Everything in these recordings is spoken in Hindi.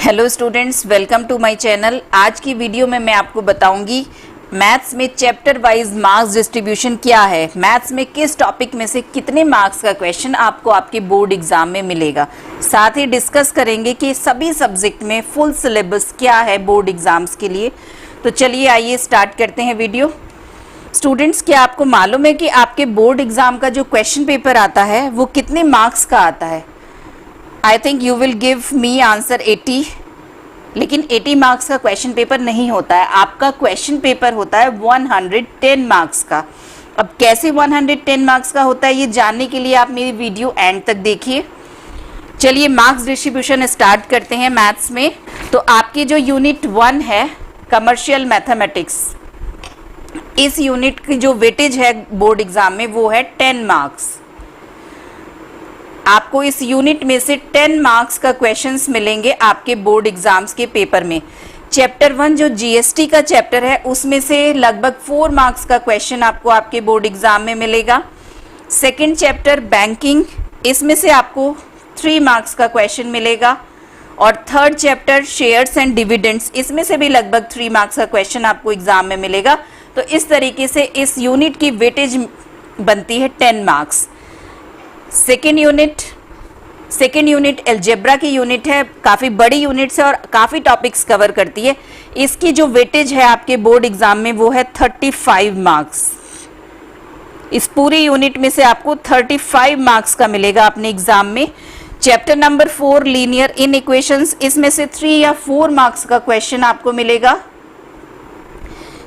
Hello students, welcome to my channel. आज की वीडियो में मैं आपको बताऊंगी मैथ्स में चैप्टर वाइज मार्क्स डिस्ट्रीब्यूशन क्या है, मैथ्स में किस टॉपिक में से कितने मार्क्स का क्वेश्चन आपको आपके बोर्ड एग्जाम में मिलेगा। साथ ही डिस्कस करेंगे कि सभी सब्जेक्ट में फुल सिलेबस क्या है बोर्ड एग्जाम्स के लिए। तो चलिए आइए स्टार्ट करते हैं वीडियो। स्टूडेंट्स, क्या आपको मालूम है कि आपके बोर्ड एग्जाम का जो क्वेश्चन पेपर आता है वो कितने मार्क्स का आता है? I think you will give me answer 80, लेकिन 80 मार्क्स का क्वेश्चन पेपर नहीं होता है। आपका क्वेश्चन पेपर होता है 110 मार्क्स का। अब कैसे 110 मार्क्स का होता है ये जानने के लिए आप मेरी वीडियो एंड तक देखिए। चलिए मार्क्स डिस्ट्रीब्यूशन स्टार्ट करते हैं मैथ्स में। तो आपकी जो यूनिट 1 है कमर्शियल मैथमेटिक्स, इस यूनिट की जो वेटेज है बोर्ड एग्जाम में वो है 10 मार्क्स। आपको इस यूनिट में से 10 मार्क्स का क्वेश्चंस मिलेंगे आपके बोर्ड एग्जाम्स के पेपर में। चैप्टर 1 जो जीएसटी का चैप्टर है उसमें से लगभग 4 मार्क्स का क्वेश्चन आपको आपके बोर्ड एग्जाम में मिलेगा। सेकंड चैप्टर बैंकिंग, इसमें से आपको 3 मार्क्स का क्वेश्चन मिलेगा। और third chapter shares and dividends, इसमें से भी लगभग 3 मार्क्स का क्वेश्चन आपको एग्जाम में मिलेगा। तो इस तरीके से इस यूनिट की वेटेज बनती है 10 मार्क्स। सेकेंड यूनिट अलजेब्रा की यूनिट है, काफ़ी बड़ी यूनिट है और काफ़ी टॉपिक्स कवर करती है। इसकी जो वेटेज है आपके बोर्ड एग्जाम में वो है 35 मार्क्स। इस पूरी यूनिट में से आपको 35 मार्क्स का मिलेगा अपने एग्जाम में। चैप्टर नंबर 4 लीनियर इन इक्वेशंस, इसमें से 3 या 4 मार्क्स का क्वेश्चन आपको मिलेगा।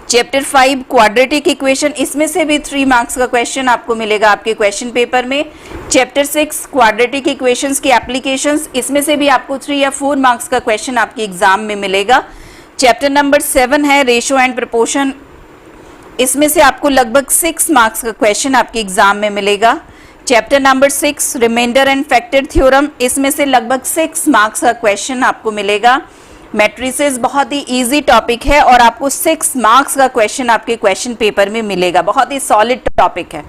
चैप्टर 5 क्वाड्रेटिक इक्वेशन, इसमें से भी 3 मार्क्स का क्वेश्चन आपको मिलेगा आपके क्वेश्चन पेपर में। चैप्टर 6 क्वाड्रेटिक इक्वेशंस की एप्लीकेशंस, इसमें से भी आपको 3 या 4 मार्क्स का क्वेश्चन आपके एग्जाम में मिलेगा। चैप्टर नंबर 7 है रेशो एंड प्रपोर्शन, इसमें से आपको लगभग 6 मार्क्स का क्वेश्चन आपके एग्जाम में मिलेगा। Chapter number 6 remainder and factor theorem, इसमें से लगभग 6 मार्क्स का क्वेश्चन आपको मिलेगा। मैट्रिसेस बहुत ही इजी टॉपिक है और आपको 6 मार्क्स का क्वेश्चन आपके क्वेश्चन पेपर में मिलेगा, बहुत ही सॉलिड टॉपिक है।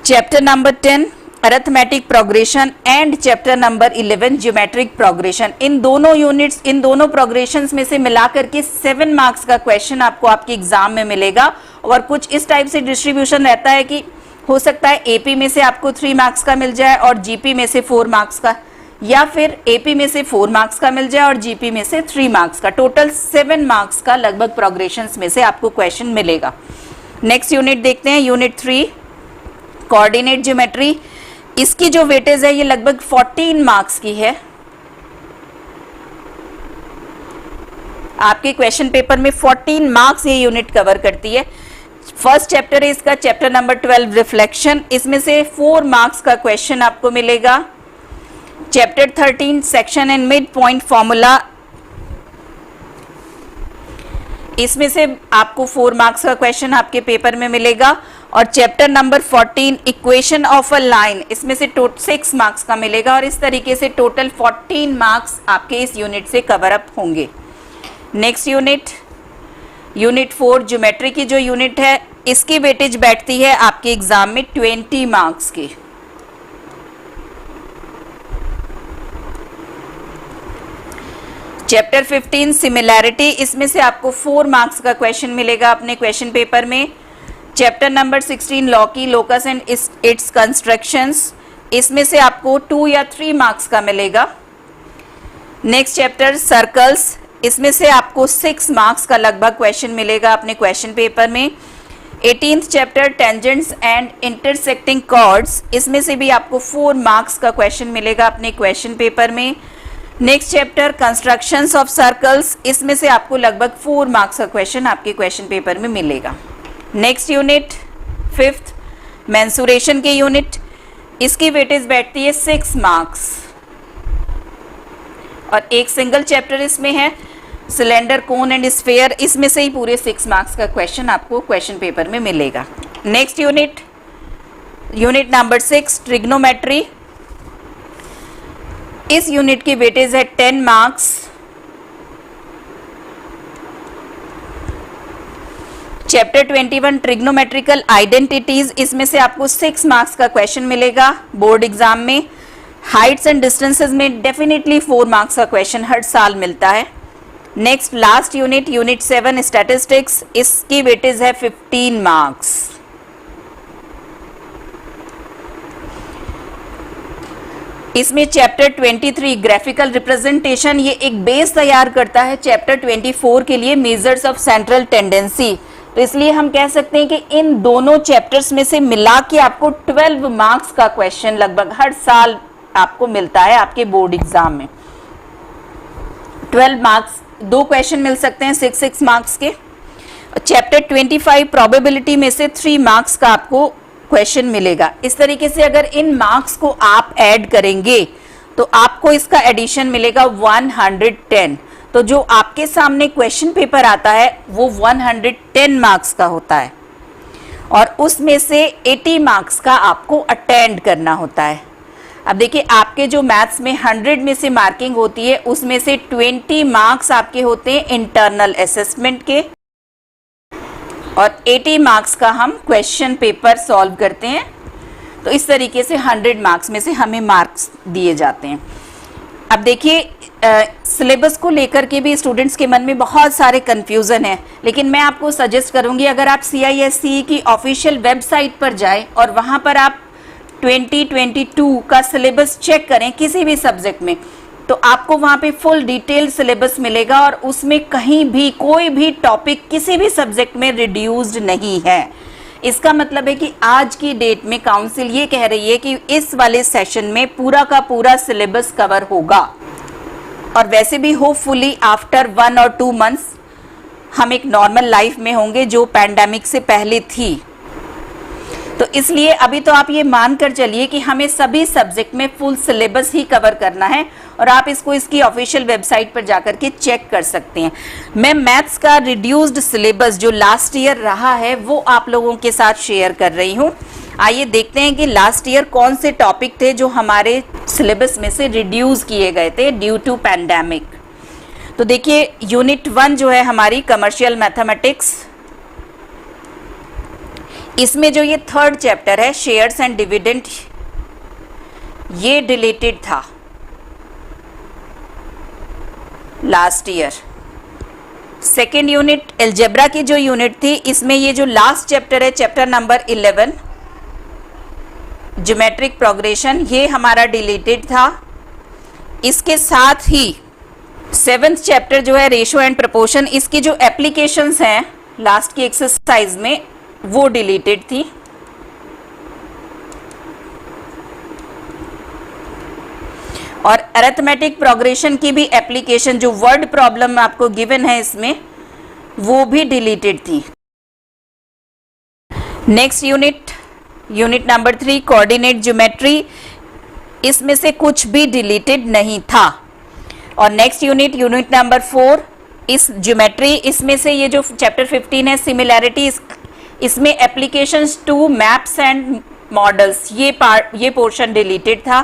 Chapter number 10 arithmetic progression and chapter number 11 geometric progression, इन दोनों प्रोग्रेशंस में से मिलाकर के 7 मार्क्स का क्वेश्चन आपको आपके एग्जाम में मिलेगा। और कुछ इस टाइप से डिस्ट्रीब्यूशन रहता है कि हो सकता है एपी में से आपको 3 मार्क्स का मिल जाए और जीपी में से 4 मार्क्स का, या फिर एपी में से 4 मार्क्स का मिल जाए और जीपी में से 3 मार्क्स का। टोटल 7 मार्क्स का लगभग प्रोग्रेशंस में से आपको क्वेश्चन मिलेगा। नेक्स्ट यूनिट देखते हैं, यूनिट 3 कोऑर्डिनेट ज्योमेट्री, इसकी जो वेटेज है ये लगभग 14 मार्क्स की है। आपके क्वेश्चन पेपर में 14 मार्क्स ये यूनिट कवर करती है। फर्स्ट चैप्टर है इसका चैप्टर नंबर 12 रिफ्लेक्शन, इसमें से 4 मार्क्स का क्वेश्चन आपको मिलेगा। Chapter 13 section and mid point formula, इसमें से आपको 4 मार्क्स का क्वेश्चन आपके पेपर में मिलेगा। और chapter number 14 equation of a line, इसमें से 6 मार्क्स का मिलेगा। और इस तरीके से टोटल 14 मार्क्स आपके इस यूनिट से कवर अप होंगे। नेक्स्ट यूनिट 4 ज्योमेट्री की जो यूनिट है इसकी वेटेज बैठती है आपके एग्जाम में 20 मार्क्स की। चैप्टर 15 सिमिलैरिटी, इसमें से आपको 4 मार्क्स का क्वेश्चन मिलेगा अपने क्वेश्चन पेपर में। चैप्टर नंबर 16 लॉ की लोकस एंड इट्स कंस्ट्रक्शंस, इसमें से आपको 2 या 3 मार्क्स का मिलेगा। नेक्स्ट चैप्टर सर्कल्स, इसमें से आपको 6 मार्क्स का लगभग क्वेश्चन मिलेगा अपने क्वेश्चन पेपर में। 18th chapter tangents and intersecting chords, इसमें से भी आपको 4 मार्क्स का क्वेश्चन मिलेगा अपने क्वेश्चन पेपर में। Next chapter constructions of circles, इसमें से आपको लगभग 4 मार्क्स का क्वेश्चन आपके क्वेश्चन पेपर में मिलेगा। नेक्स्ट यूनिट 5th मेंसुरेशन की यूनिट, इसकी वेटेज बैठती है 6 मार्क्स। और एक सिंगल चैप्टर इसमें है सिलेंडर कोन एंड स्फीयर, इसमें से ही पूरे 6 मार्क्स का क्वेश्चन आपको क्वेश्चन पेपर में मिलेगा। नेक्स्ट यूनिट नंबर 6 ट्रिग्नोमेट्री, इस यूनिट की वेटेज है 10 मार्क्स। चैप्टर 21 ट्रिग्नोमेट्रिकल आइडेंटिटीज, इसमें से आपको 6 मार्क्स का क्वेश्चन मिलेगा बोर्ड एग्जाम में। हाइट्स एंड डिस्टेंसेस में डेफिनेटली 4 मार्क्स का क्वेश्चन हर साल मिलता है। Next last unit, unit 7 statistics, इसकी वेटेज है 15 मार्क्स। इसमें चैप्टर 23 ग्राफिकल रिप्रेजेंटेशन, ये एक बेस तैयार करता है चैप्टर 24 के लिए, मेजर्स ऑफ सेंट्रल टेंडेंसी। तो इसलिए हम कह सकते हैं कि इन दोनों चैप्टर्स में से मिला के आपको 12 मार्क्स का क्वेश्चन लगभग हर साल आपको मिलता है आपके बोर्ड एग्जाम में। 12 मार्क्स, 2 क्वेश्चन मिल सकते हैं 6 मार्क्स के। चैप्टर 25 प्रोबेबिलिटी में से 3 मार्क्स का आपको क्वेश्चन मिलेगा। इस तरीके से अगर इन मार्क्स को आप ऐड करेंगे तो आपको इसका एडिशन मिलेगा 110। तो जो आपके सामने क्वेश्चन पेपर आता है वो 110 मार्क्स का होता है और उसमें से 80 मार्क्स का आपको अटेंड करना होता है। अब देखिए, आपके जो मैथ्स में 100 में से मार्किंग होती है उसमें से 20 मार्क्स आपके होते हैं इंटरनल असेसमेंट के और 80 मार्क्स का हम क्वेश्चन पेपर सॉल्व करते हैं। तो इस तरीके से 100 मार्क्स में से हमें मार्क्स दिए जाते हैं। अब देखिए, सिलेबस को लेकर के भी स्टूडेंट्स के मन में बहुत सारे कंफ्यूजन है, लेकिन मैं आपको सजेस्ट करूंगी अगर आप CISE की ऑफिशियल वेबसाइट पर जाएं और वहां पर आप 2022 का सिलेबस चेक करें किसी भी सब्जेक्ट में, तो आपको वहां पे फुल डिटेल सिलेबस मिलेगा और उसमें कहीं भी कोई भी टॉपिक किसी भी सब्जेक्ट में रिड्यूस्ड नहीं है। इसका मतलब है कि आज की डेट में काउंसिल ये कह रही है कि इस वाले सेशन में पूरा का पूरा सिलेबस कवर होगा और वैसे भी होपफुली आफ्टर 1 और 2 मंथ्स हम एक नॉर्मल लाइफ में होंगे जो पैंडेमिक से पहले थी। तो इसलिए अभी तो आप ये मानकर चलिए कि हमें सभी सब्जेक्ट में फुल सिलेबस ही कवर करना है और आप इसको इसकी ऑफिशियल वेबसाइट पर जाकर के चेक कर सकते हैं। मैं मैथ्स का रिड्यूस्ड सिलेबस जो लास्ट ईयर रहा है वो आप लोगों के साथ शेयर कर रही हूँ। आइए देखते हैं कि लास्ट ईयर कौन से टॉपिक थे जो हमारे सिलेबस में से रिड्यूस किए गए थे ड्यू टू पैंडेमिक। तो देखिए, यूनिट 1 जो है हमारी कमर्शियल मैथमेटिक्स, इसमें जो ये 3rd चैप्टर है शेयर्स एंड डिविडेंड, ये डिलीटेड था last year. Second unit algebra की जो यूनिट थी, इसमें ये जो लास्ट चैप्टर है चैप्टर नंबर 11 ज्योमेट्रिक प्रोग्रेशन, ये हमारा डिलीटेड था। इसके साथ ही 7th चैप्टर जो है रेशियो एंड प्रोपोर्शन, इसकी जो एप्लीकेशंस हैं लास्ट की एक्सरसाइज में वो डिलीटेड थी। और अरिथमेटिक प्रोग्रेशन की भी एप्लीकेशन जो वर्ड प्रॉब्लम आपको गिवन है इसमें, वो भी डिलीटेड थी। Next unit, unit number 3 coordinate geometry, इसमें से कुछ भी डिलीटेड नहीं था। और नेक्स्ट यूनिट, यूनिट नंबर 4 इस ज्योमेट्री, इसमें से ये जो चैप्टर 15 है सिमिलैरिटी, इसमें applications to maps and models, ये पोर्शन डिलीटेड था।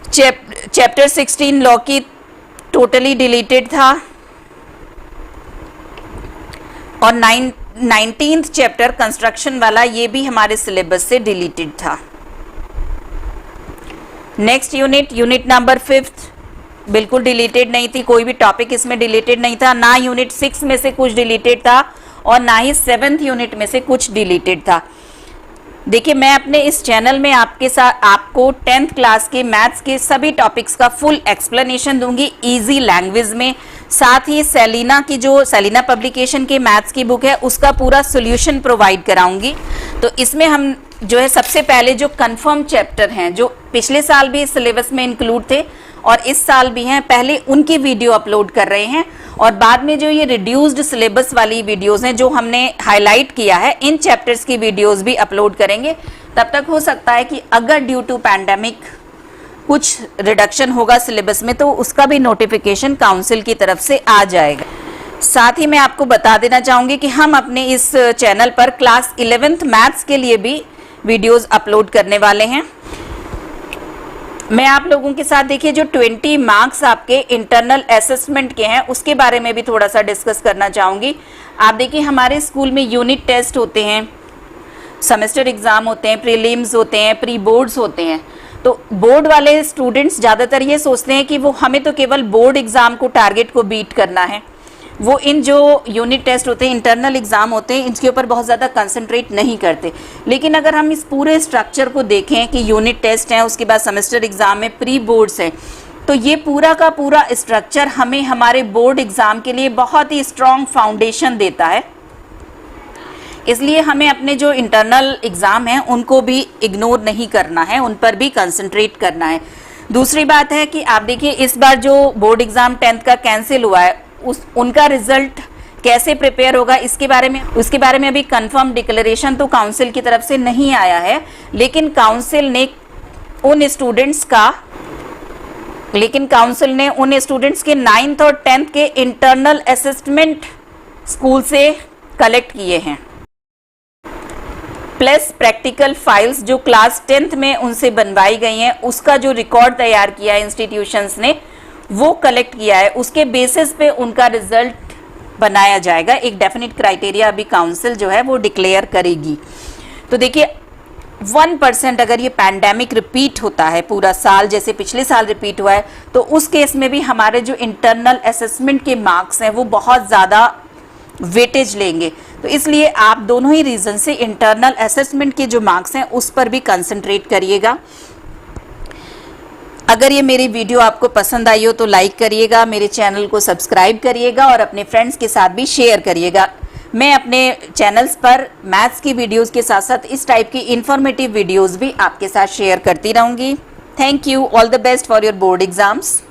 चैप्टर 16 लॉ की टोटली डिलीटेड था। और 19th चैप्टर कंस्ट्रक्शन वाला, ये भी हमारे सिलेबस से डिलीटेड था। नेक्स्ट यूनिट, यूनिट नंबर 5 बिल्कुल डिलीटेड नहीं थी, कोई भी टॉपिक इसमें डिलीटेड नहीं था। ना यूनिट 6 में से कुछ डिलीटेड था और ना ही 7th यूनिट में से कुछ डिलीटेड था। देखिए, मैं अपने इस चैनल में आपके साथ आपको 10th क्लास के मैथ्स के सभी टॉपिक्स का फुल एक्सप्लेनेशन दूंगी इजी लैंग्वेज में। साथ ही सेलिना की जो सेलिना पब्लिकेशन के मैथ्स की बुक है उसका पूरा सॉल्यूशन प्रोवाइड कराऊंगी। तो इसमें हम जो है सबसे पहले जो कंफर्म चैप्टर हैं जो पिछले साल भी इस सिलेबस में इंक्लूड थे और इस साल भी हैं, पहले उनकी वीडियो अपलोड कर रहे हैं और बाद में जो ये रिड्यूस्ड सिलेबस वाली वीडियोस हैं जो हमने हाईलाइट किया है, इन चैप्टर्स की वीडियोस भी अपलोड करेंगे। तब तक हो सकता है कि अगर ड्यू टू पैंडेमिक कुछ रिडक्शन होगा सिलेबस में तो उसका भी नोटिफिकेशन काउंसिल की तरफ से आ जाएगा। साथ ही मैं आपको बता देना चाहूँगी कि हम अपने इस चैनल पर क्लास 11th मैथ्स के लिए भी वीडियोज़ अपलोड करने वाले हैं। मैं आप लोगों के साथ देखिए जो 20 मार्क्स आपके इंटरनल असेसमेंट के हैं उसके बारे में भी थोड़ा सा डिस्कस करना चाहूँगी। आप देखिए हमारे स्कूल में यूनिट टेस्ट होते हैं, सेमेस्टर एग्ज़ाम होते हैं, प्रीलिम्स होते हैं, प्री बोर्ड्स होते हैं। तो बोर्ड वाले स्टूडेंट्स ज़्यादातर ये सोचते हैं कि वो हमें तो केवल बोर्ड एग्ज़ाम को टारगेट को बीट करना है, वो इन जो यूनिट टेस्ट होते हैं, इंटरनल एग्ज़ाम होते हैं, इनके ऊपर बहुत ज़्यादा कंसंट्रेट नहीं करते। लेकिन अगर हम इस पूरे स्ट्रक्चर को देखें कि यूनिट टेस्ट हैं, उसके बाद सेमेस्टर एग्ज़ाम है, प्री बोर्ड्स है, तो ये पूरा का पूरा स्ट्रक्चर हमें हमारे बोर्ड एग्ज़ाम के लिए बहुत ही स्ट्रॉन्ग फाउंडेशन देता है। इसलिए हमें अपने जो इंटरनल एग्ज़ाम हैं उनको भी इग्नोर नहीं करना है, उन पर भी कंसंट्रेट करना है। दूसरी बात है कि आप देखिए इस बार जो बोर्ड एग्ज़ाम 10th का कैंसिल हुआ है, उनका रिजल्ट कैसे प्रिपेयर होगा उसके बारे में अभी कंफर्म डिक्लेरेशन तो काउंसिल की तरफ से नहीं आया है, लेकिन काउंसिल ने उन स्टूडेंट्स के 9th और 10th के इंटरनल असेसमेंट स्कूल से कलेक्ट किए हैं, प्लस प्रैक्टिकल फाइल्स जो क्लास 10th में उनसे बनवाई गई हैं, उसका जो रिकॉर्ड तैयार किया है इंस्टीट्यूशंस ने, वो कलेक्ट किया है। उसके बेसिस पे उनका रिजल्ट बनाया जाएगा। एक डेफिनेट क्राइटेरिया अभी काउंसिल जो है वो डिक्लेयर करेगी। तो देखिए 1% अगर ये पैंडेमिक रिपीट होता है पूरा साल, जैसे पिछले साल रिपीट हुआ है, तो उस केस में भी हमारे जो इंटरनल असेसमेंट के मार्क्स हैं वो बहुत ज़्यादा वेटेज लेंगे। तो इसलिए आप दोनों ही रीज़न से इंटरनल असेसमेंट के जो मार्क्स हैं उस पर भी कंसंट्रेट करिएगा। अगर ये मेरी वीडियो आपको पसंद आई हो तो लाइक करिएगा, मेरे चैनल को सब्सक्राइब करिएगा और अपने फ्रेंड्स के साथ भी शेयर करिएगा। मैं अपने चैनल्स पर मैथ्स की वीडियोस के साथ साथ इस टाइप की इंफॉर्मेटिव वीडियोस भी आपके साथ शेयर करती रहूँगी। Thank you, all the best for your board exams.